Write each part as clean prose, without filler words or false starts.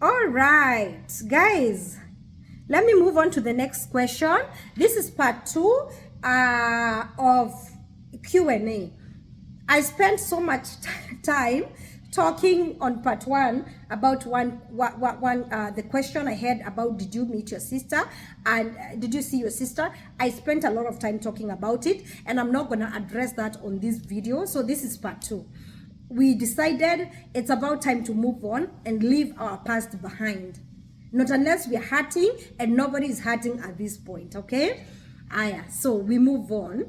All right, guys, let me move on to the next question. This is part 2 of Q&A. I spent so much time talking on part 1 about the question I had about did you meet your sister and did you see your sister. I spent a lot of time talking about it, and I'm not gonna address that on this video. So this is part 2. We decided it's about time to move on and leave our past behind. Not unless we're hurting, and nobody is hurting at this point, okay? So we move on.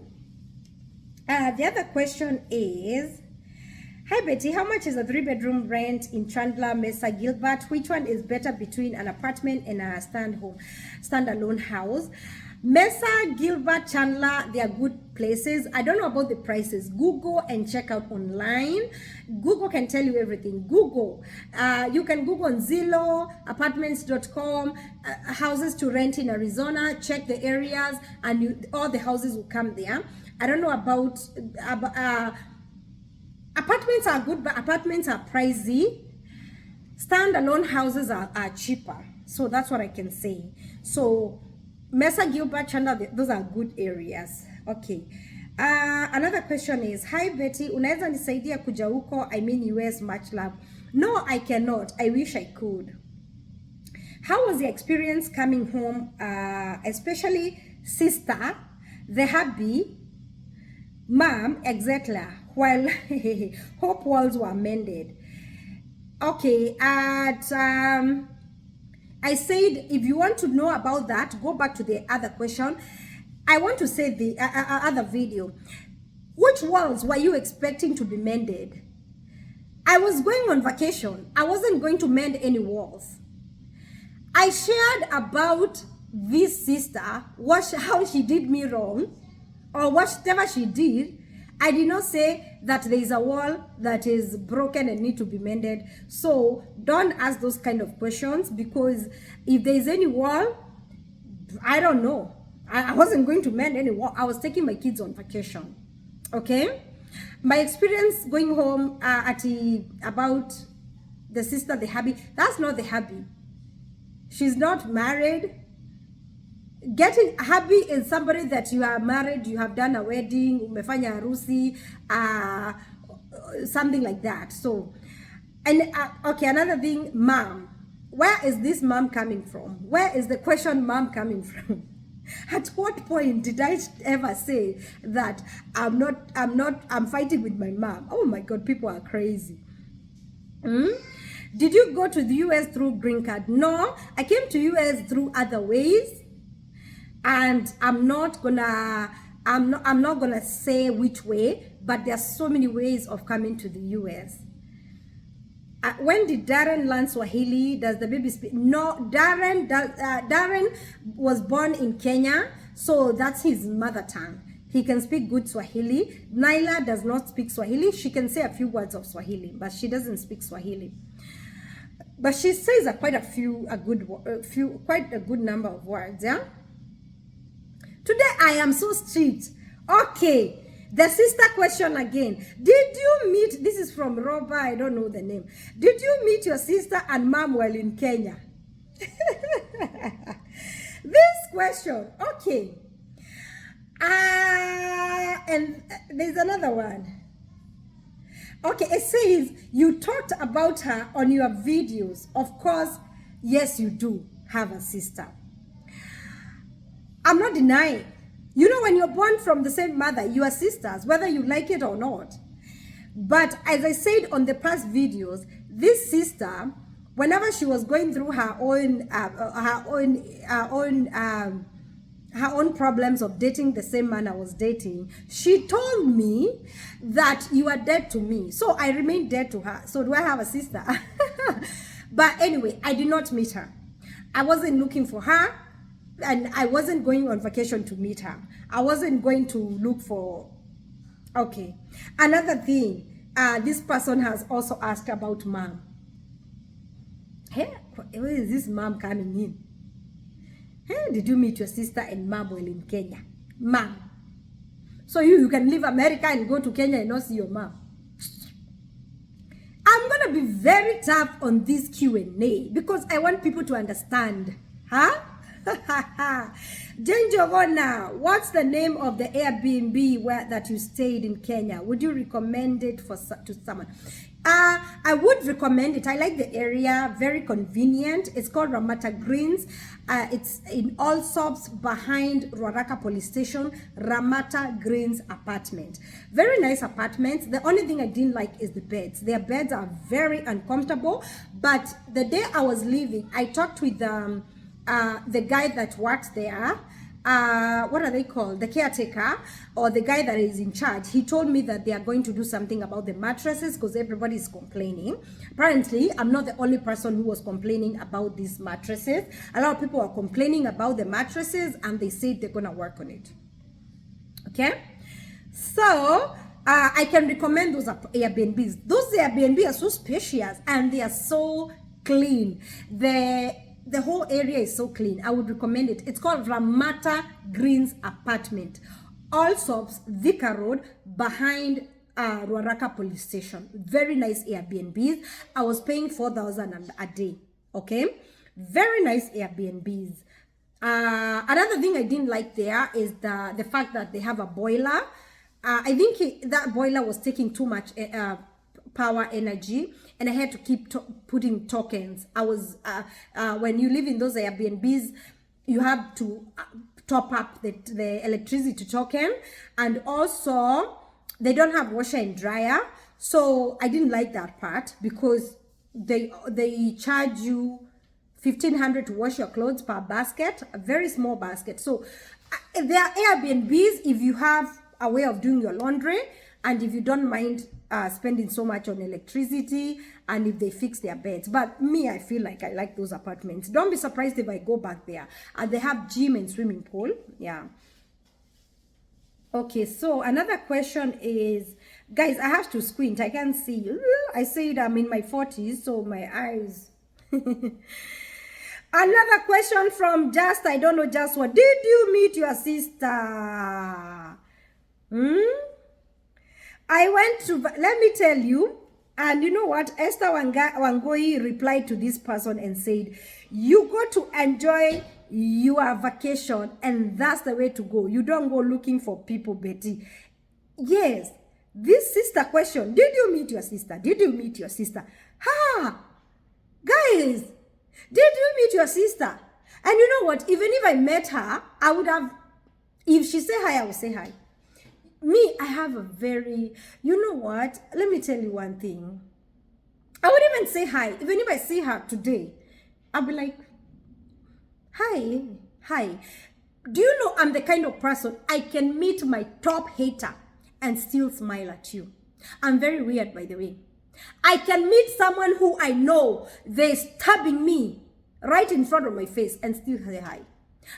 The other question is, hi Betty, how much is a 3-bedroom rent in Chandler, Mesa, Gilbert? Which one is better between an apartment and a standalone house? Mesa, Gilbert, Chandler, they are good places. I don't know about the prices. Google and check out online. Google can tell you everything. Google. You can Google on Zillow, apartments.com, houses to rent in Arizona. Check the areas and all the houses will come there. I don't know about apartments are good, but apartments are pricey. Standalone houses are cheaper. So that's what I can say. So Mesa, Gilbert, Chandler, those are good areas. Okay. Another question is, hi Betty, unaweza nisaidia kuja huko? I mean US, much love. No, I cannot. I wish I could. How was the experience coming home, especially sister, the hubby, mom, etc., while hope walls were mended? Okay, I said, if you want to know about that, go back to the other question. I want to say the other video. Which walls were you expecting to be mended? I was going on vacation. I wasn't going to mend any walls. I shared about this sister, how she did me wrong, or whatever she did. I did not say that there is a wall that is broken and need to be mended. So don't ask those kind of questions, because if there is any wall, I don't know. I wasn't going to mend any wall. I was taking my kids on vacation. Okay? My experience going home about the sister, the hubby, that's not the hubby. She's not married. Getting hubby is somebody that you are married, you have done a wedding, umefanya harusi, something like that. So, and okay, another thing, mom. Where is this mom coming from? Where is the question mom coming from? At what point did I ever say that I'm fighting with my mom? Oh my God, people are crazy. Did you go to the US through green card? No, I came to US through other ways. And I'm not gonna say which way, but there's so many ways of coming to the US. When did Darren learn Swahili? Does the baby speak? No, Darren was born in Kenya, so that's his mother tongue. He can speak good Swahili. Nyla does not speak Swahili. She can say a few words of Swahili, but she doesn't speak Swahili. But she says quite a good number of words, yeah? Today I am so strict. Okay, the sister question again. Did you meet, this is from Robert, I don't know the name. Did you meet your sister and mom while in Kenya? This question, okay. And there's another one. Okay, it says, you talked about her on your videos. Of course, yes, you do have a sister. I'm not denying. You know, when you're born from the same mother, you are sisters, whether you like it or not. But as I said on the past videos, this sister, whenever she was going through her own problems of dating the same man I was dating, she told me that you are dead to me. So I remained dead to her. So do I have a sister? But anyway, I did not meet her. I wasn't looking for her. And I wasn't going on vacation to meet her. I wasn't going to look for... Okay. Another thing, this person has also asked about mom. Hey, where is this mom coming in? Hey, did you meet your sister and mom while in Kenya? Mom. So you can leave America and go to Kenya and not see your mom. I'm going to be very tough on this Q&A because I want people to understand. Huh? Jane Giovanna, what's the name of the Airbnb that you stayed in Kenya? Would you recommend it to someone? I would recommend it. I like the area, very convenient. It's called Ramata Greens. It's in Allsops behind Ruaraka Police Station, Ramata Greens apartment. Very nice apartments. The only thing I didn't like is the beds. Their beds are very uncomfortable. But the day I was leaving, I talked with the guy that works there. What are they called? The caretaker or the guy that is in charge. He told me that they are going to do something about the mattresses because everybody is complaining. Apparently, I'm not the only person who was complaining about these mattresses. A lot of people are complaining about the mattresses and they said they're going to work on it. Okay? So, I can recommend those Airbnbs. Those Airbnbs are so spacious and they are so clean. The whole area is so clean. I would recommend it. It's called Ramata Greens Apartment. Allsops, Thika Road, behind Ruaraka Police Station. Very nice Airbnbs. I was paying 4,000 a day. Okay? Very nice Airbnbs. Another thing I didn't like there is the fact that they have a boiler. I think that boiler was taking too much power energy and I had to keep putting tokens. I was when you live in those Airbnbs, you have to top up the electricity token, and also they don't have washer and dryer. So I didn't like that part because they charge you 1,500 to wash your clothes per basket, a very small basket. So there are Airbnbs if you have a way of doing your laundry and if you don't mind spending so much on electricity and if they fix their beds. But me, I feel like I like those apartments. Don't be surprised if I go back there. And they have gym and swimming pool. Yeah. Okay, so another question is, guys, I have to squint. I can't see. I said I'm in my 40s, so my eyes. Another question from Just, I don't know just what. Did you meet your sister? I went to, let me tell you, and you know what? Esther Wangoi replied to this person and said, you go to enjoy your vacation and that's the way to go. You don't go looking for people, Betty. Yes, this sister question, did you meet your sister? Did you meet your sister? Guys, did you meet your sister? And you know what? Even if I met her, I would have, if she say hi, I would say hi. Me, I have a very, you know what? Let me tell you one thing. I would even say hi. Even if I see her today, I'll be like, hi. Do you know I'm the kind of person I can meet my top hater and still smile at you? I'm very weird, by the way. I can meet someone who I know they're stabbing me right in front of my face and still say hi.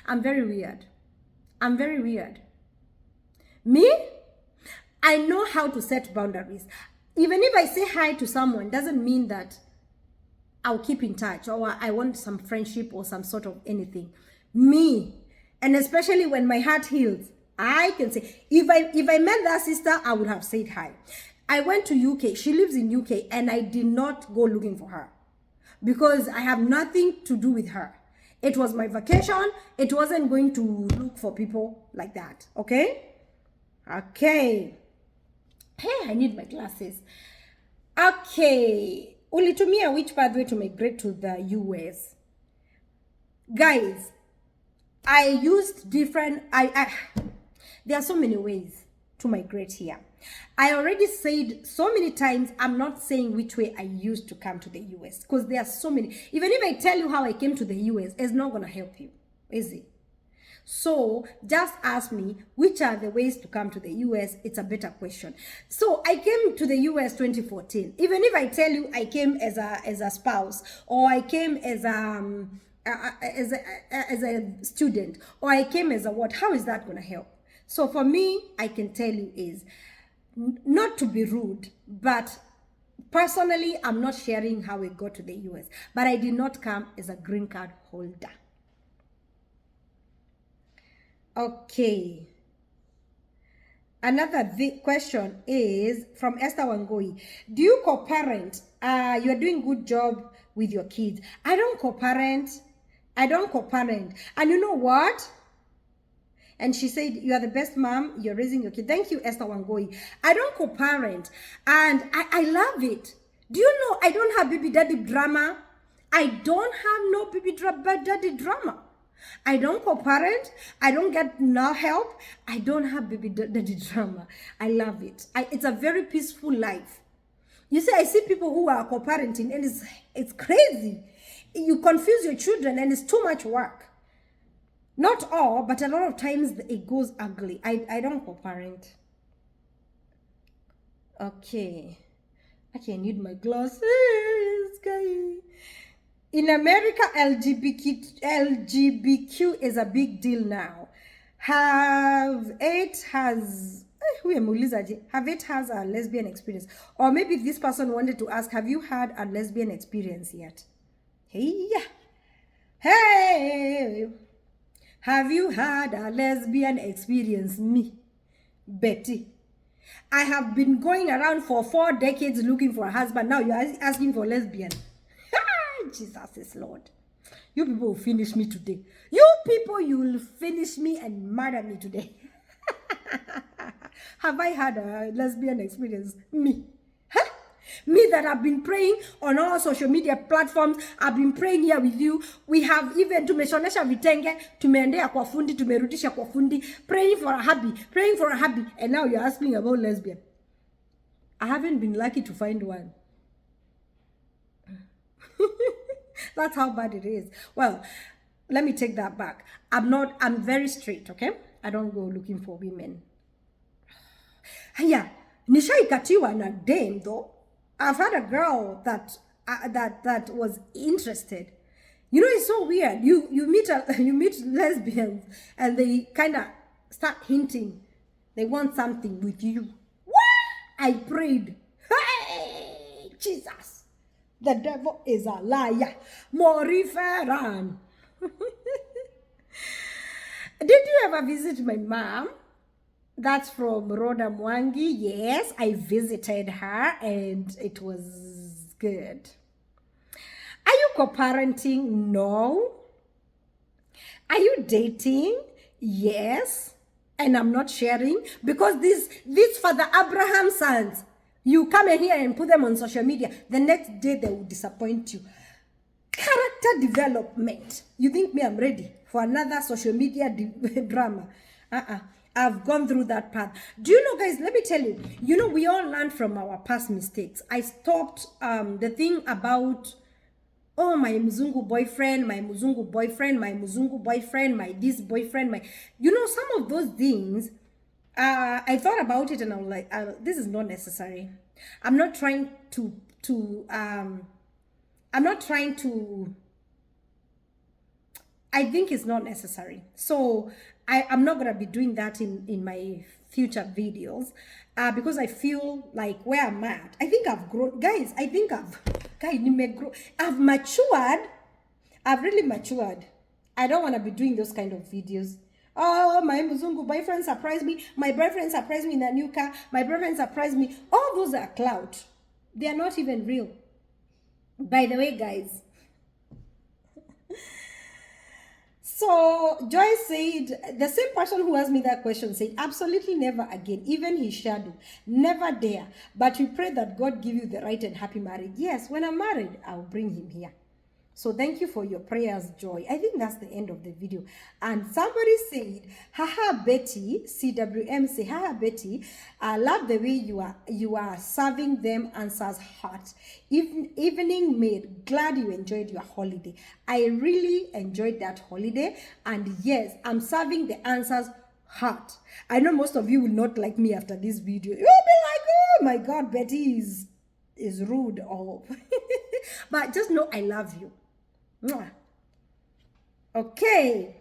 I'm very weird. I'm very weird. Me? I know how to set boundaries. Even if I say hi to someone, doesn't mean that I'll keep in touch or I want some friendship or some sort of anything. Me, and especially when my heart heals, I can say, if I met that sister, I would have said hi. I went to UK. She lives in UK, and I did not go looking for her because I have nothing to do with her. It was my vacation. It wasn't going to look for people like that. Okay? Okay. Hey, I need my glasses. Okay. Ulitumia which pathway to migrate to the US? Guys, I used different, there are so many ways to migrate here. I already said so many times, I'm not saying which way I used to come to the US because there are so many. Even if I tell you how I came to the US, it's not going to help you, is it? So just ask me which are the ways to come to the US. It's a better question. So I came to the US 2014. Even if I tell you I came as a spouse, or I came as a student, or I came as a what, how is that going to help? So for me, I can tell you is not to be rude, but personally, I'm not sharing how I got to the US, but I did not come as a green card holder. Okay. Another question is from Esther Wangoi. Do you co-parent? You are doing good job with your kids. I don't co-parent. I don't co-parent. And you know what? And she said, you are the best mom. You're raising your kid. Thank you, Esther Wangoi. I don't co-parent. And I love it. Do you know I don't have baby daddy drama? I don't have no baby daddy drama. I don't co-parent. I don't get no help. I don't have baby daddy drama. I love it. It's a very peaceful life. You see, I see people who are co-parenting and it's crazy. You confuse your children and it's too much work. Not all, but a lot of times it goes ugly. I don't co-parent. Okay. I need my glasses, guys. In America, LGBTQ is a big deal now. Have it has a lesbian experience? Or maybe this person wanted to ask, have you had a lesbian experience yet? Hey, hey, have you had a lesbian experience? Me, Betty. I have been going around for 4 decades looking for a husband. Now you're asking for lesbian. Jesus is Lord. You people will finish me today. You people, you will finish me and murder me today. Have I had a lesbian experience? Me. Huh? Me that have been praying on all social media platforms. I've been praying here with you. We have even tumeshonesha vitenge, tumeendea kwa fundi, tumerudisha kwa fundi, praying for a hubby, and now you're asking about lesbian. I haven't been lucky to find one. That's how bad it is. Well, let me take that back. I'm very straight, okay? I don't go looking for women. Yeah, nishaikatiwa na dame though. I've had a girl that was interested. You know, it's so weird. You meet lesbians and they kind of start hinting they want something with you. What? I prayed. Hey, Jesus. The devil is a liar. Moriferan. Did you ever visit my mom? That's from Rhoda Mwangi. Yes, I visited her and it was good. Are you co-parenting? No. Are you dating? Yes. And I'm not sharing because these Father Abraham sons, you come in here and put them on social media. The next day they will disappoint you. Character development. You think me I'm ready for another social media drama? I've gone through that path. Do you know, guys, let me tell you, you know, we all learn from our past mistakes. I stopped the thing about, oh, my Mzungu boyfriend, my this boyfriend, you know, some of those things, I thought about it and I was like, this is not necessary. I'm not trying to I think it's not necessary. So I'm not going to be doing that in my future videos because I feel like where I'm at, I think I've grown. Guys, I've matured. I've really matured. I don't want to be doing those kind of videos. Oh, my Mzungu boyfriend surprised me. My boyfriend surprised me in a new car. My boyfriend surprised me. All those are clout. They are not even real. By the way, guys. So Joyce said, the same person who asked me that question said, absolutely never again, even his shadow, never dare. But we pray that God give you the right and happy marriage. Yes, when I'm married, I'll bring him here. So thank you for your prayers, Joy. I think that's the end of the video. And somebody said, haha, Betty, CWM say, haha, Betty, I love the way you are serving them answers hot. Evening maid, glad you enjoyed your holiday. I really enjoyed that holiday. And yes, I'm serving the answers hot. I know most of you will not like me after this video. You'll be like, oh my God, Betty is rude. Or but just know I love you. Okay.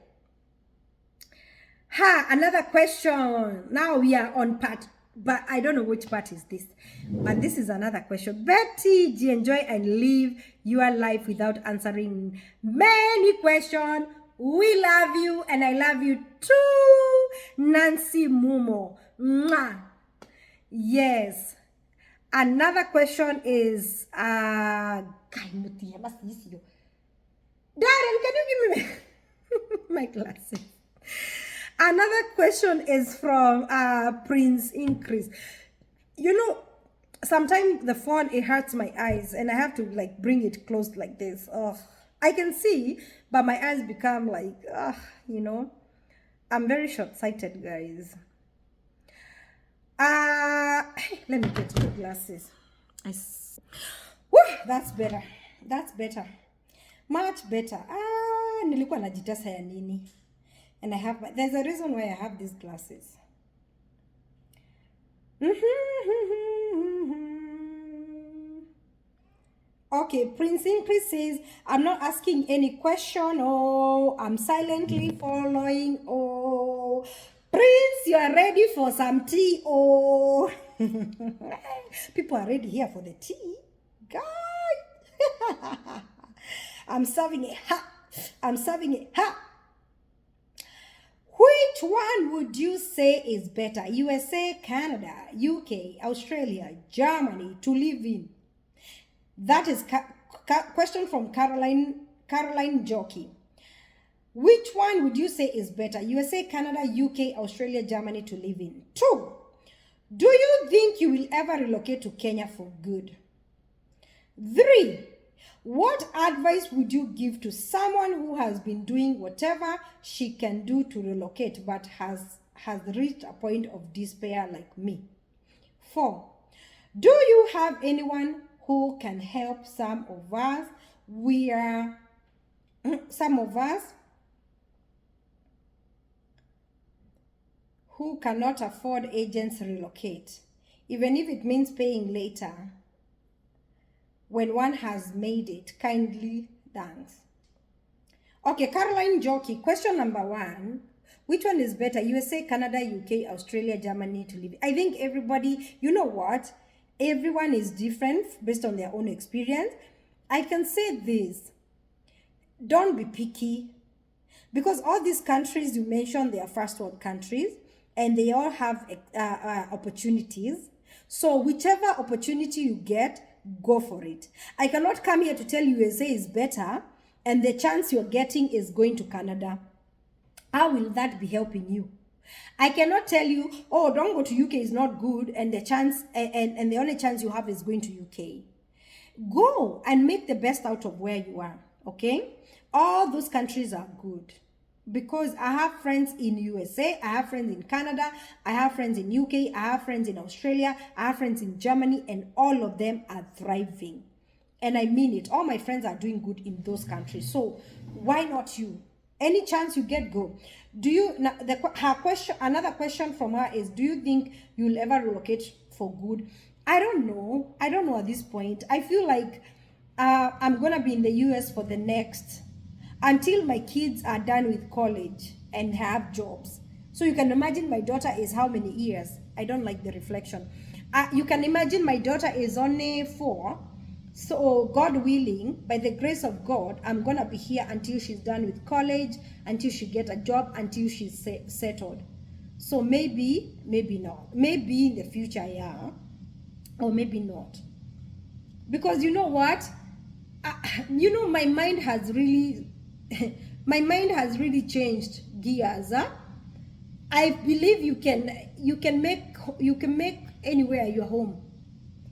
Another question. Now we are on part, but I don't know which part is this. But this is another question. Betty, do you enjoy and live your life without answering many questions? We love you and I love you too. Nancy Mumo Mwah. Yes. Another question is, Darren, can you give me my glasses? Another question is from Prince Increase. You know, sometimes the phone, it hurts my eyes and I have to like bring it close like this. Oh, I can see, but my eyes become like, you know, I'm very short-sighted, guys. Let me get my glasses. Woo, that's better. That's better. Much better. Nilikuwa najitesa ya nini. And I have, there's a reason why I have these glasses. Okay, Prince Increase says, I'm not asking any question. Oh, I'm silently following. Oh, Prince, you are ready for some tea. Oh, people are ready here for the tea. Guys, I'm serving it hot. I'm serving it hot. Which one would you say is better? USA, Canada, UK, Australia, Germany to live in? That is question from Caroline Jockey. Which one would you say is better? USA, Canada, UK, Australia, Germany to live in? 2. Do you think you will ever relocate to Kenya for good? 3. What advice would you give to someone who has been doing whatever she can do to relocate but has reached a point of despair like me? 4. Do you have anyone who can help some of us who cannot afford agents relocate, even if it means paying later when one has made it? Kindly, thanks. Okay, Caroline Jockey, question number 1. Which one is better? USA, Canada, UK, Australia, Germany to live? I think everybody, you know what? Everyone is different based on their own experience. I can say this. Don't be picky. Because all these countries you mentioned, they are first world countries. And they all have opportunities. So whichever opportunity you get, go for it. I cannot come here to tell you USA is better and the chance you're getting is going to Canada. How will that be helping you? I cannot tell you, oh, don't go to UK, is not good, and the chance and the only chance you have is going to UK. Go and make the best out of where you are, okay? All those countries are good. Because I have friends in USA, I have friends in Canada, I have friends in UK, I have friends in Australia, I have friends in Germany, and all of them are thriving. And I mean it. All my friends are doing good in those countries. So why not you? Any chance you get, go. Do you, another question from her is, do you think you'll ever relocate for good? I don't know. I don't know at this point. I feel like I'm going to be in the US for the next, until my kids are done with college and have jobs. So you can imagine my daughter is how many years? I don't like the reflection. You can imagine my daughter is only 4. So God willing, by the grace of God, I'm going to be here until she's done with college, until she gets a job, until she's settled. So maybe not. Maybe in the future, yeah. Or maybe not. Because you know what? You know, my mind has really changed gears. Huh? I believe you can make anywhere your home.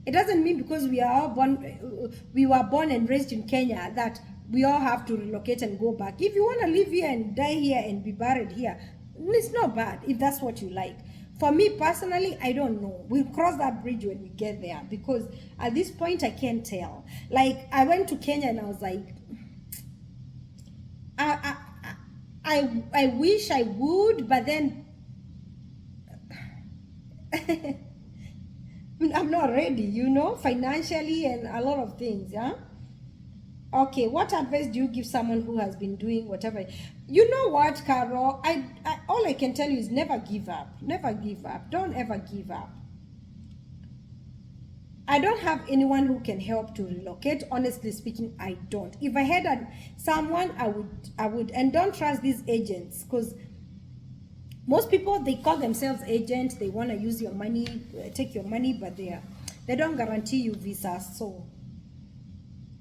It doesn't mean because we were born and raised in Kenya that we all have to relocate and go back. If you want to live here and die here and be buried here, it's not bad if that's what you like. For me personally, I don't know. We'll cross that bridge when we get there, because at this point I can't tell. Like, I went to Kenya and I was like, I wish I would, but then I'm not ready, you know, financially and a lot of things, yeah? Okay, what advice do you give someone who has been doing whatever? You know what, Carol? All I can tell you is never give up. Never give up. Don't ever give up. I don't have anyone who can help to relocate. Honestly speaking, I don't. If I had someone, I would. And don't trust these agents, because Most people, they call themselves agents. They want to use your money, take your money, but they don't guarantee you visas. So,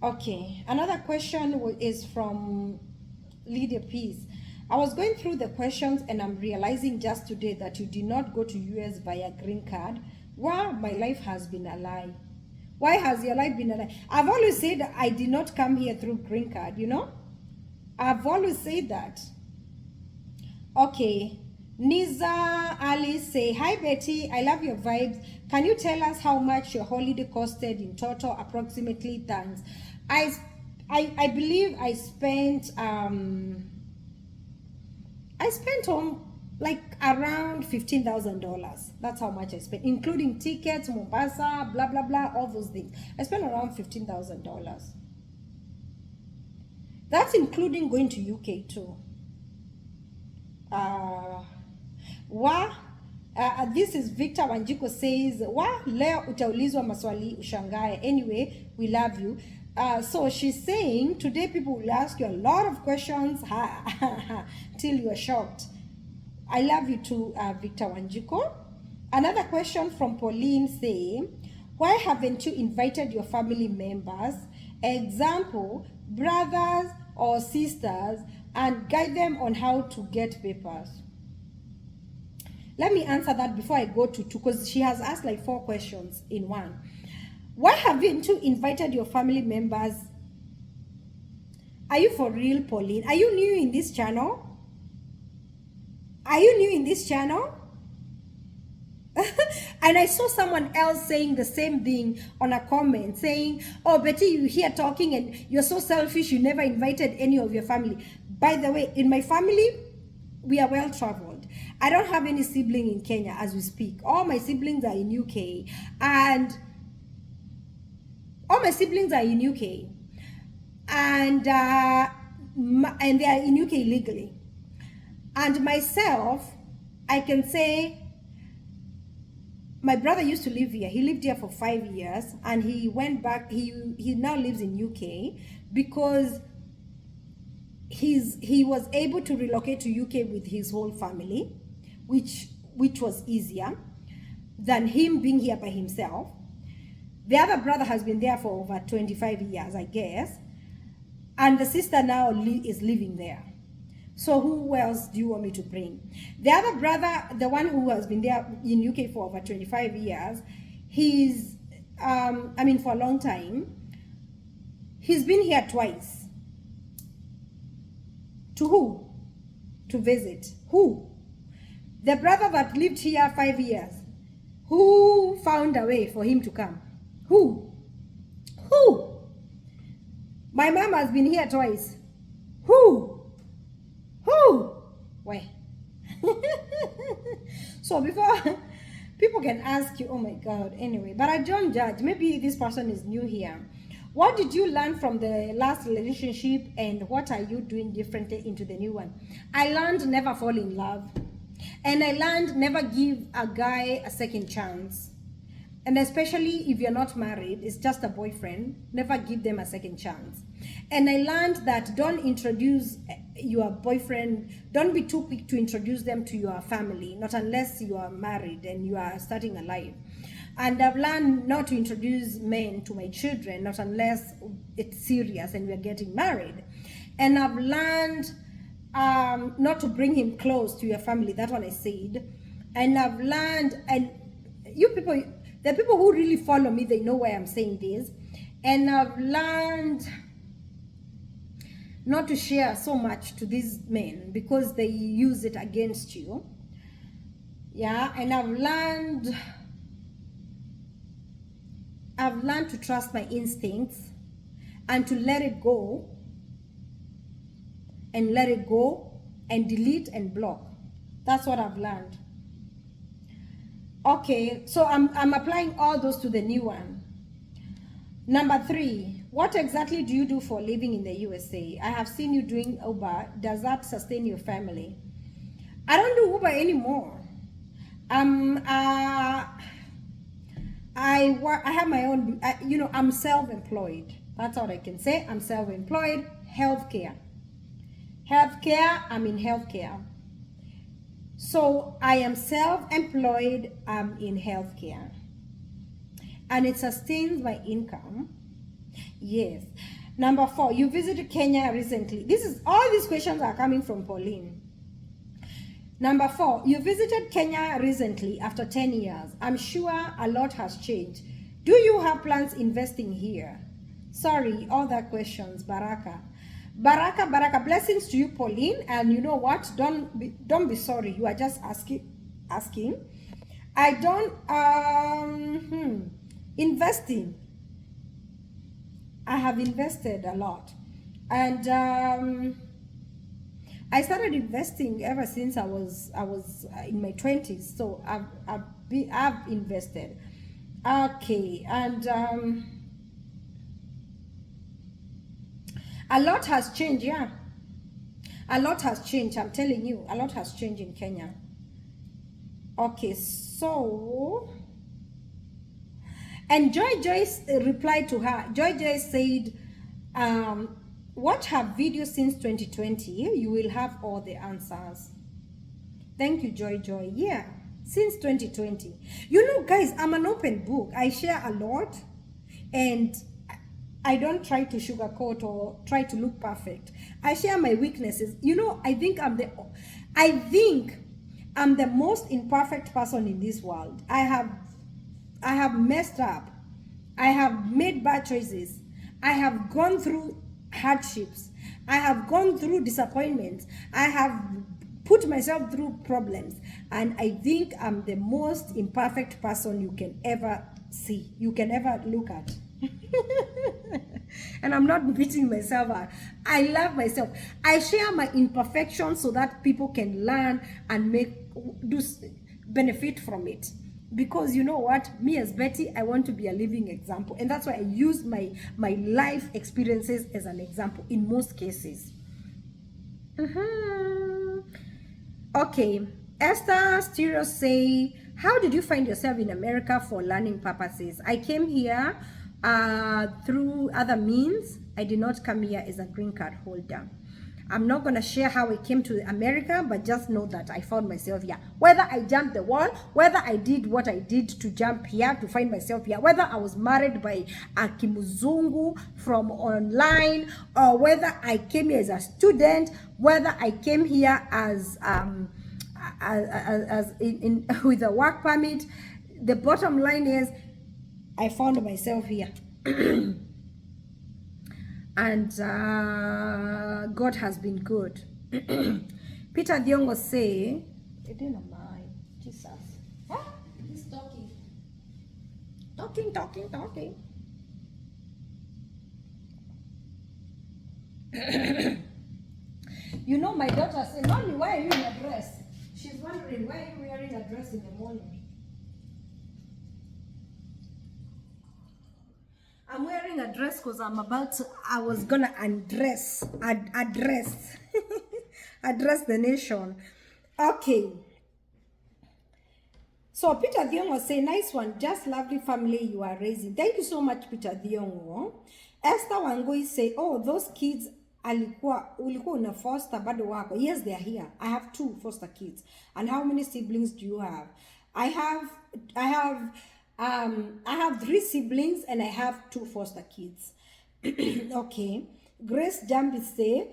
okay. Another question is from Lydia Peace. I was going through the questions and I'm realizing just today that you did not go to US via green card. Wow, my life has been a lie. Why has your life been a lie? I've always said I did not come here through green card, you know? I've always said that. Okay. Niza Ali say, hi Betty, I love your vibes. Can you tell us how much your holiday costed in total, approximately? Thanks. I believe I spent on like around $15,000. That's how much I spent, including tickets, Mombasa, blah blah blah, all those things. I spent around $15,000. That's including going to UK too. This is Victor Wanjiko says, leo utaulizwa maswali ushangae. Anyway, we love you. So she's saying today people will ask you a lot of questions till you are shocked. I love you too, Victor Wanjiko. Another question from Pauline saying, why haven't you invited your family members, example, brothers or sisters, and guide them on how to get papers? Let me answer that before I go to two, because she has asked like 4 questions in one. Why haven't you invited your family members? Are you for real, Pauline? Are you new in this channel? Are you new in this channel? And I saw someone else saying the same thing on a comment, saying, oh, Betty, you here talking and you're so selfish, you never invited any of your family. By the way, in my family, we are well traveled. I don't have any sibling in Kenya as we speak. All my siblings are in UK, and and they are in UK legally. And myself, I can say, my brother used to live here. He lived here for 5 years, and he went back. He now lives in UK because he was able to relocate to UK with his whole family, which was easier than him being here by himself. The other brother has been there for over 25 years, I guess, and the sister now is living there. So who else do you want me to bring? The other brother, the one who has been there in UK for over 25 years, he's, for a long time, he's been here twice. To who? To visit. Who? The brother that lived here 5 years. Who found a way for him to come? Who? Who? My mom has been here twice. Who? Who? Why? So before people can ask you, oh my God, anyway, but I don't judge. Maybe this person is new here. What did you learn from the last relationship, and what are you doing differently into the new one? I learned never fall in love. And I learned never give a guy a second chance. And especially if you're not married, it's just a boyfriend, never give them a second chance. And I learned that don't introduce your boyfriend, don't be too quick to introduce them to your family, not unless you are married and you are starting a life. And I've learned not to introduce men to my children, not unless it's serious and we're getting married. And I've learned not to bring him close to your family, that one I said. And I've learned, and you people, the people who really follow me, they know why I'm saying this. And I've learned not to share so much to these men because they use it against you. Yeah, and I've learned to trust my instincts and to let it go and delete and block. That's what I've learned. Okay, so I'm applying all those to the new one. Number 3, what exactly do you do for a living in the USA? I have seen you doing Uber. Does that sustain your family? I don't do Uber anymore. I have my own, I'm self-employed. That's all I can say. I'm self-employed. Healthcare, I'm in healthcare. So I am self-employed. I'm in healthcare, and it sustains my income. Yes. Number 4, you visited Kenya recently. All these questions are coming from Pauline. Number 4, you visited Kenya recently after 10 years. I'm sure a lot has changed. Do you have plans investing here? Sorry, all that questions, Baraka. Baraka, blessings to you, Pauline. And you know what? Don't be sorry. You are just asking. I don't investing. I have invested a lot, and I started investing ever since I was in my 20s. So I've invested. Okay, and a lot has changed. Yeah, a lot has changed. I'm telling you, a lot has changed in Kenya. Okay, so. And Joy Joyce replied to her. Joy Joyce said, watch her video since 2020. You will have all the answers. Thank you, Joy Joy. Yeah, since 2020. You know, guys, I'm an open book. I share a lot, and I don't try to sugarcoat or try to look perfect. I share my weaknesses. You know, I think I'm the most imperfect person in this world. I have messed up. I have made bad choices. I have gone through hardships. I have gone through disappointments. I have put myself through problems. And I think I'm the most imperfect person you can ever see, you can ever look at. And I'm not beating myself up. I love myself. I share my imperfections so that people can learn and benefit from it. Because you know what, me as Betty, I want to be a living example, and that's why I use my life experiences as an example in most cases. Okay, Esther Stereo say, how did you find yourself in America for learning purposes? I came here through other means. I did not come here as a green card holder. I'm not going to share how I came to America, but just know that I found myself here. Whether I jumped the wall, whether I did what I did to jump here, to find myself here, whether I was married by a Kimuzungu from online, or whether I came here as a student, whether I came here as with a work permit, the bottom line is I found myself here. And God has been good. Peter Diongo say, I don't mind, Jesus. He's talking. You know, my daughter said, Mommy, why are you in a dress? She's wondering, why are you wearing a dress in the morning? I'm wearing a dress because I was gonna address the nation. Okay. So Peter Diongo say, nice one, just lovely family you are raising. Thank you so much, Peter Diongo. Esther Wangui say, oh, those kids ulikuwa una foster bado wako. Yes, they are here. I have 2 foster kids. And how many siblings do you have? I have 3 siblings and I have 2 foster kids. Okay. Grace Jambi say,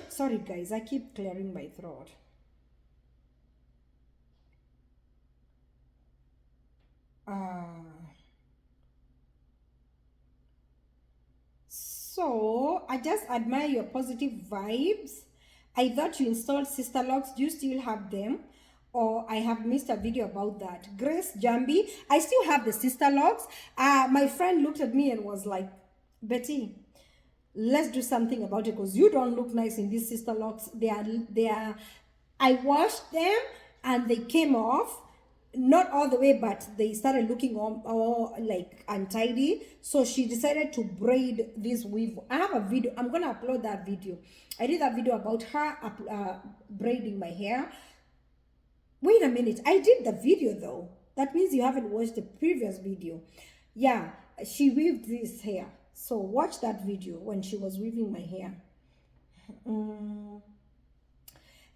sorry guys, I keep clearing my throat. So I just admire your positive vibes. I thought you installed sister locks. Do you still have them? Or I have missed a video about that. Grace Jambi, I still have the sister locks. My friend looked at me and was like, Betty, let's do something about it because you don't look nice in these sister locks. They are. I washed them and they came off. Not all the way, but they started looking all like untidy. So she decided to braid this weave. I have a video. I'm gonna upload that video. I did a video about her braiding my hair. Wait a minute. I did the video though. That means you haven't watched the previous video. Yeah, she weaved this hair. So watch that video when she was weaving my hair.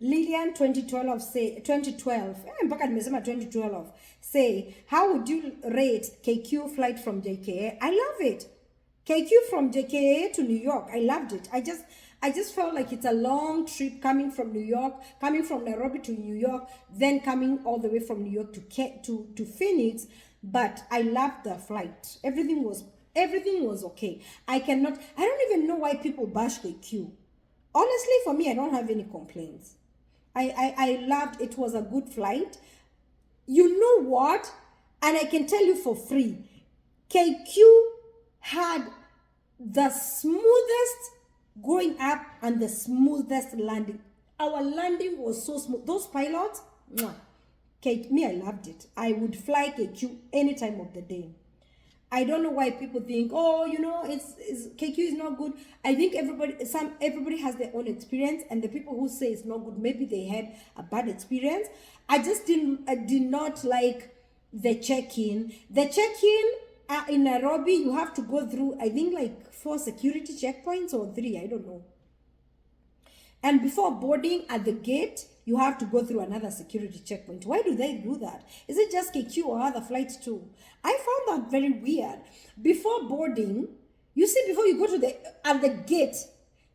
Lillian 2012 say 2012 mpaka nimesema 2012 say, how would you rate KQ flight from JKA? I love it. KQ from JKA to New York, I loved it. I just felt like it's a long trip coming from New York, coming from Nairobi to New York, then coming all the way from New York to Phoenix. But I loved the flight. Everything was okay. I don't even know why people bash KQ. Honestly, for me, I don't have any complaints. I loved it. Was a good flight. You know what? And I can tell you for free, KQ had the smoothest going up and the smoothest landing. Our landing was so smooth. Those pilots, me, I loved it. I would fly KQ any time of the day. I don't know why people think, oh, you know, KQ is not good. I think everybody has their own experience, and the people who say it's not good, maybe they had a bad experience. I did not like the check-in. The check-in in Nairobi, you have to go through, I think, like 4 security checkpoints or 3, I don't know. And before boarding at the gate, you have to go through another security checkpoint. Why do they do that? Is it just KQ or other flights too? I found that very weird. Before boarding, you see, before you go to at the gate,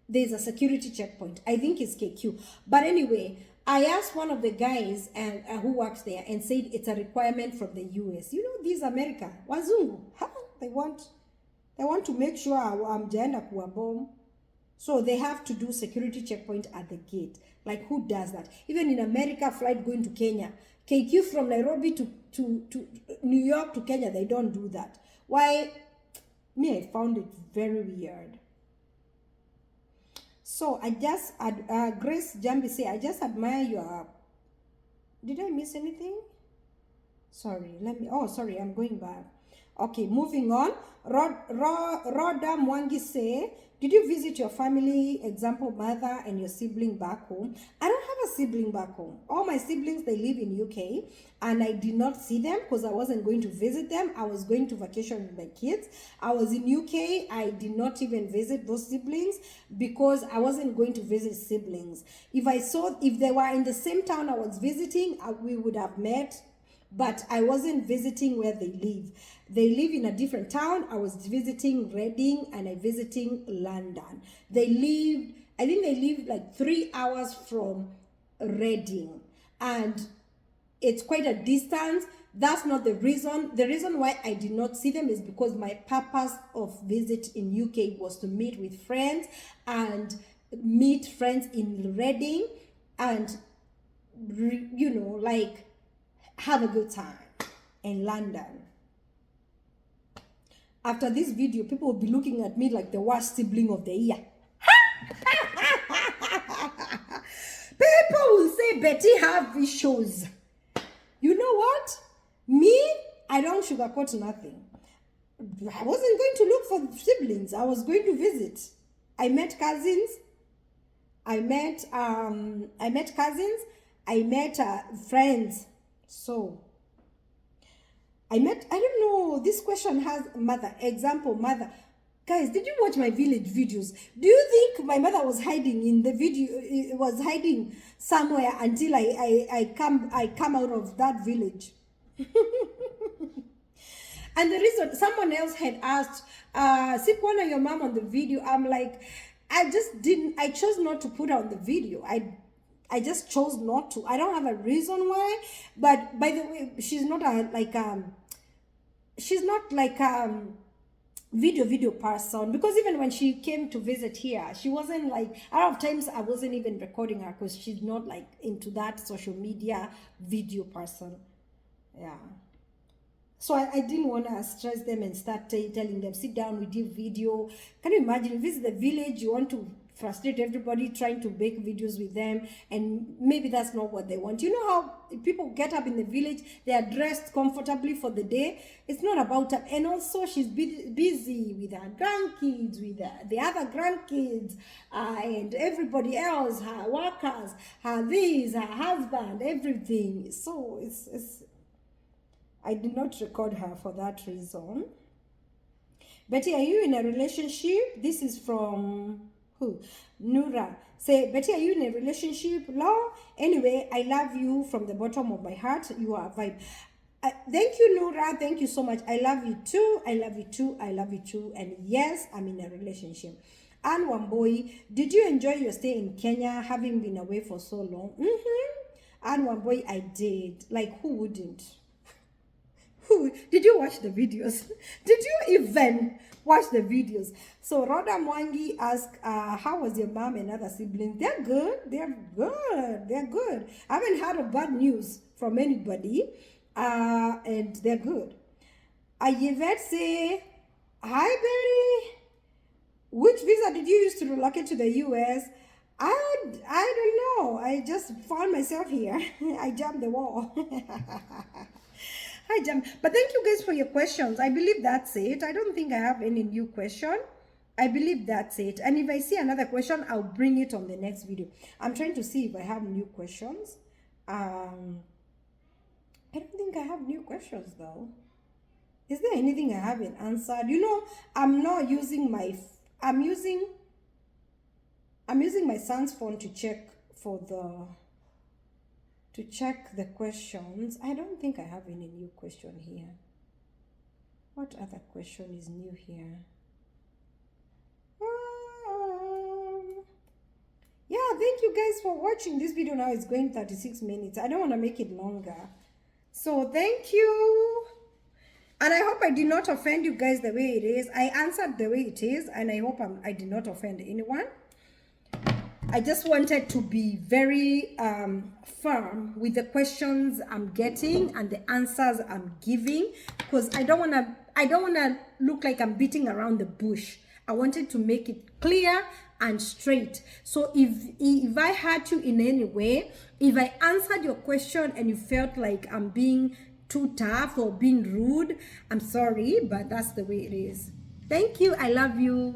there's a security checkpoint. I think it's KQ. But anyway, I asked one of the guys who works there and said it's a requirement from the US. You know, this America, wazungu, they want to make sure I'm jana kuwa bomb. So they have to do security checkpoint at the gate. Like, who does that? Even in America, flight going to Kenya, KQ from Nairobi to New York to Kenya, they don't do that. Why? Me, I found it very weird. So I just, Grace Jambi say, I just admire your, did I miss anything? Sorry, sorry, I'm going back. Okay, moving on. Rhoda Mwangi say, did you visit your family, example, mother and your sibling back home? I don't have a sibling back home. All my siblings, they live in UK, and I did not see them because I wasn't going to visit them. I was going to vacation with my kids. I was in UK. I did not even visit those siblings because I wasn't going to visit siblings. If they were in the same town I was visiting, we would have met. But I wasn't visiting where they live. They live in a different town. I was visiting Reading and I visiting London. I think they lived like 3 hours from Reading. And it's quite a distance. That's not the reason. The reason why I did not see them is because my purpose of visit in UK was to meet with friends and meet friends in Reading and, you know, like, have a good time in London. After this video, people will be looking at me like the worst sibling of the year. People will say Betty have issues. You know what? Me, I don't sugarcoat nothing. I wasn't going to look for siblings. I was going to visit. I met cousins. I met friends. So, I don't know, this question has mother, example, mother. Guys, did you watch my village videos? Do you think my mother was hiding in the video, was hiding somewhere until I come out of that village? And the reason, someone else had asked, Sikuona your mom on the video. I'm like, I chose not to put her on the video. I just chose not to. I don't have a reason why, but by the way, she's not like video person, because even when she came to visit here, she wasn't like, a lot of times I wasn't even recording her because she's not like into that social media video person. Yeah. So I didn't want to stress them and start telling them, sit down, we do video. Can you imagine, if visit the village, you want to frustrate everybody trying to make videos with them, and maybe that's not what they want. You know how people get up in the village, they are dressed comfortably for the day. It's not about her. And also she's busy with her grandkids, with the other grandkids, and everybody else, her workers, her husband, everything. So I did not record her for that reason. Betty, are you in a relationship? This is from Who? Nura. Say, Betty, are you in a relationship? No. Anyway, I love you from the bottom of my heart. You are a vibe. Thank you, Nura. Thank you so much. I love you too. I love you too. I love you too. And yes, I'm in a relationship. And Wamboi, did you enjoy your stay in Kenya, having been away for so long? And Wamboi, I did. Like, who wouldn't? Who did you watch the videos? Did you even watch the videos? So Rhoda Mwangi asked, how was your mom and other siblings? They're good. They're good. They're good. I haven't heard of bad news from anybody. And they're good. Yvette say, hi Betty. Which visa did you use to relocate to the US? I don't know. I just found myself here. I jumped the wall. I jumped. But thank you guys for your questions. I believe that's it. I don't think I have any new question. I believe that's it. And if I see another question, I'll bring it on the next video. I'm trying to see if I have new questions. I don't think I have new questions though. Is there anything I haven't answered? You know, I'm not using my, I'm using my son's phone to check the questions. I don't think I have any new question here. What other question is new here? Yeah, thank you guys for watching. This video now is going 36 minutes. I don't want to make it longer. So thank you. And I hope I did not offend you guys the way it is. I answered the way it is, and I hope I did not offend anyone. I just wanted to be very firm with the questions I'm getting and the answers I'm giving, because I don't wanna look like I'm beating around the bush. I wanted to make it clear and straight. So if I hurt you in any way, if I answered your question and you felt like I'm being too tough or being rude, I'm sorry, but that's the way it is. Thank you. I love you.